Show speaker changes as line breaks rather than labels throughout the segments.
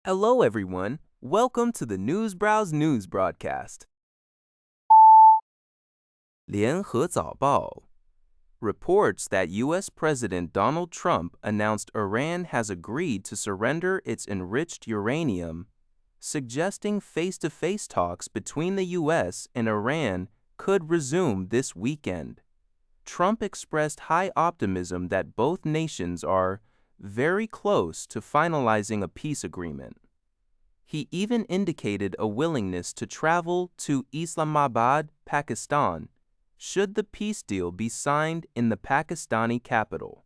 Hello, everyone. Welcome to the Newsbrowse News Broadcast. 联合早报 reports that U.S. President Donald Trump announced Iran has agreed to surrender its enriched uranium, suggesting face-to-face talks between the U.S. and Iran could resume this weekend. Trump expressed high optimism that both nations are very close to finalizing a peace agreement. He even indicated a willingness to travel to Islamabad, Pakistan, should the peace deal be signed in the Pakistani capital.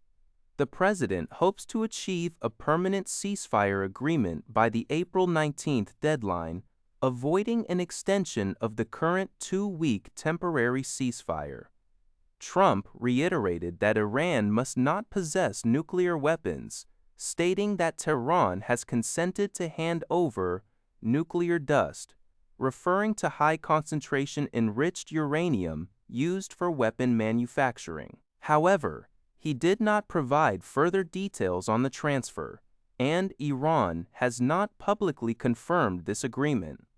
The president hopes to achieve a permanent ceasefire agreement by the April 19th deadline, avoiding an extension of the current 2-week temporary ceasefire. Trump reiterated that Iran must not possess nuclear weapons, stating that Tehran has consented to hand over nuclear dust, referring to high-concentration enriched uranium used for weapon manufacturing. However, he did not provide further details on the transfer, and Iran has not publicly confirmed this agreement.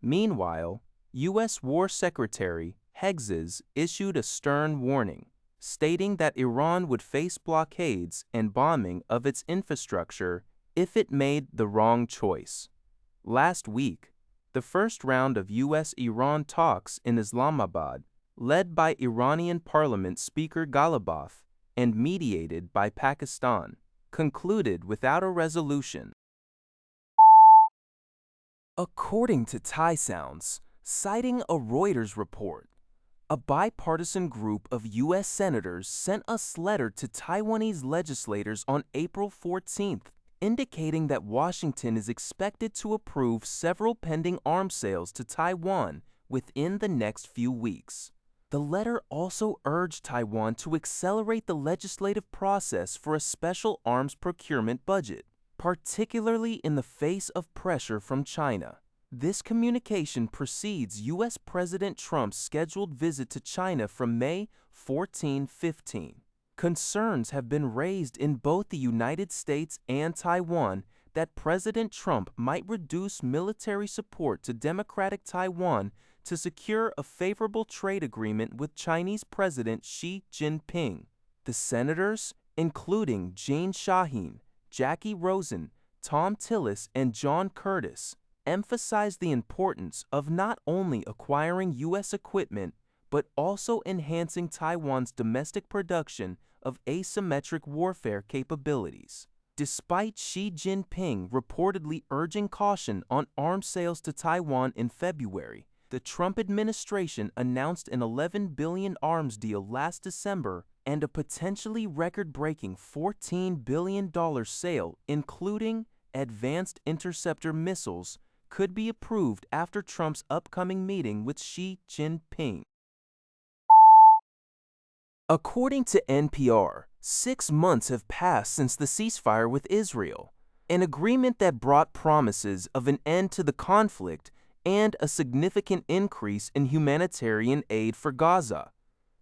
Meanwhile, U.S. War Secretary Heggs issued a stern warning, stating that Iran would face blockades and bombing of its infrastructure if it made the wrong choice. Last week, the first round of U.S.-Iran talks in Islamabad, led by Iranian Parliament Speaker Ghalibaf and mediated by Pakistan, concluded without a resolution. According to Thai Sounds, citing a Reuters report, a bipartisan group of U.S. senators sent a letter to Taiwanese legislators on April 14th, indicating that Washington is expected to approve several pending arms sales to Taiwan within the next few weeks. The letter also urged Taiwan to accelerate the legislative process for a special arms procurement budget, particularly in the face of pressure from China. This communication precedes U.S. President Trump's scheduled visit to China from May 14-15. Concerns have been raised in both the United States and Taiwan that President Trump might reduce military support to Democratic Taiwan to secure a favorable trade agreement with Chinese President Xi Jinping. The senators, including Jane Shaheen, Jackie Rosen, Tom Tillis, and John Curtis, emphasized the importance of not only acquiring U.S. equipment, but also enhancing Taiwan's domestic production of asymmetric warfare capabilities. Despite Xi Jinping reportedly urging caution on arms sales to Taiwan in February, the Trump administration announced an $11 billion arms deal last December and a potentially record-breaking $14 billion sale, including advanced interceptor missiles, could be approved after Trump's upcoming meeting with Xi Jinping. According to NPR, 6 months have passed since the ceasefire with Israel, an agreement that brought promises of an end to the conflict and a significant increase in humanitarian aid for Gaza.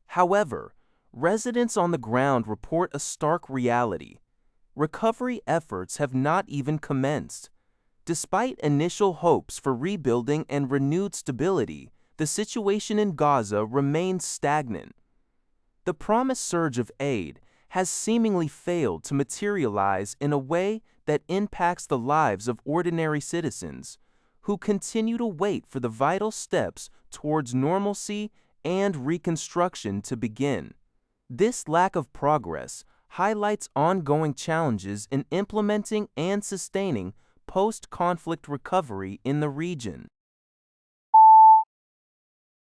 However, residents on the ground report a stark reality. Recovery efforts have not even commenced. Despite initial hopes for rebuilding and renewed stability, the situation in Gaza remains stagnant. The promised surge of aid has seemingly failed to materialize in a way that impacts the lives of ordinary citizens, who continue to wait for the vital steps towards normalcy and reconstruction to begin. This lack of progress highlights ongoing challenges in implementing and sustaining post-conflict recovery in the region.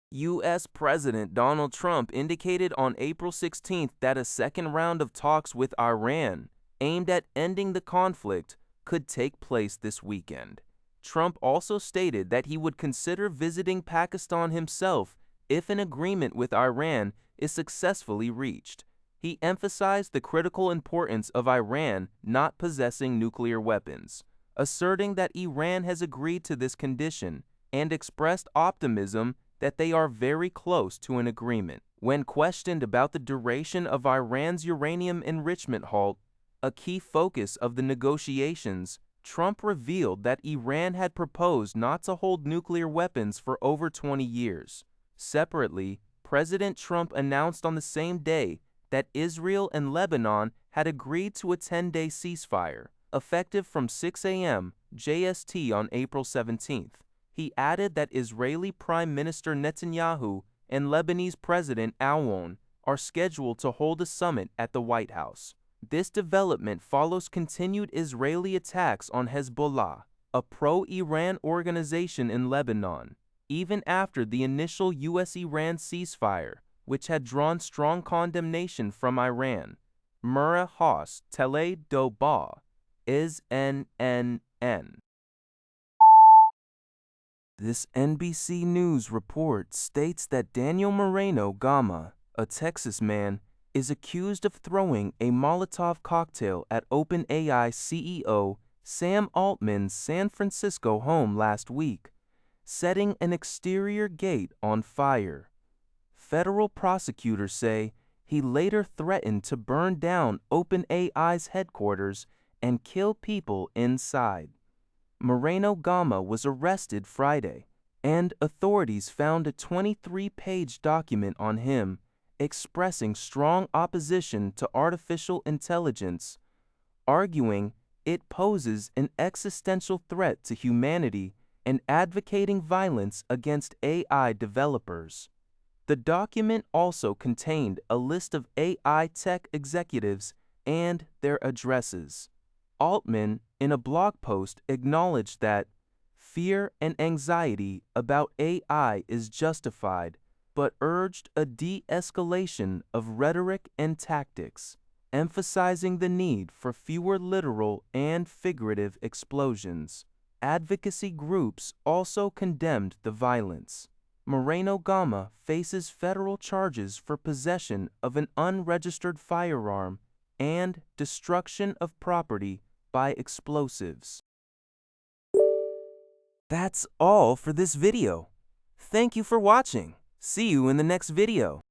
U.S. President Donald Trump indicated on April 16th that a second round of talks with Iran, aimed at ending the conflict, could take place this weekend. Trump also stated that he would consider visiting Pakistan himself if an agreement with Iran is successfully reached. He emphasized the critical importance of Iran not possessing nuclear weapons, asserting that Iran has agreed to this condition and expressed optimism that they are very close to an agreement. When questioned about the duration of Iran's uranium enrichment halt, a key focus of the negotiations, Trump revealed that Iran had proposed not to hold nuclear weapons for over 20 years. Separately, President Trump announced on the same day that Israel and Lebanon had agreed to a 10-day ceasefire, effective from 6 a.m. JST on April 17th. He added that Israeli Prime Minister Netanyahu and Lebanese President Altman are scheduled to hold a summit at the White House. This development follows continued Israeli attacks on Hezbollah, a pro-Iran organization in Lebanon, even after the initial US-Iran ceasefire, which had drawn strong condemnation from Iran. Mura Haas Tele do Ba is NNN. This NBC News report states that Daniel Moreno Gama, a Texas man, is accused of throwing a Molotov cocktail at OpenAI CEO Sam Altman's San Francisco home last week, setting an exterior gate on fire. Federal prosecutors say he later threatened to burn down OpenAI's headquarters and kill people inside. Moreno Gama was arrested Friday, and authorities found a 23-page document on him expressing strong opposition to artificial intelligence, arguing it poses an existential threat to humanity and advocating violence against AI developers. The document also contained a list of AI tech executives and their addresses. Altman, in a blog post, acknowledged that fear and anxiety about AI is justified, but urged a de-escalation of rhetoric and tactics, emphasizing the need for fewer literal and figurative explosions. Advocacy groups also condemned the violence. Moreno Gama faces federal charges for possession of an unregistered firearm and destruction of property by explosives. That's all for this video. Thank you for watching. See you in the next video.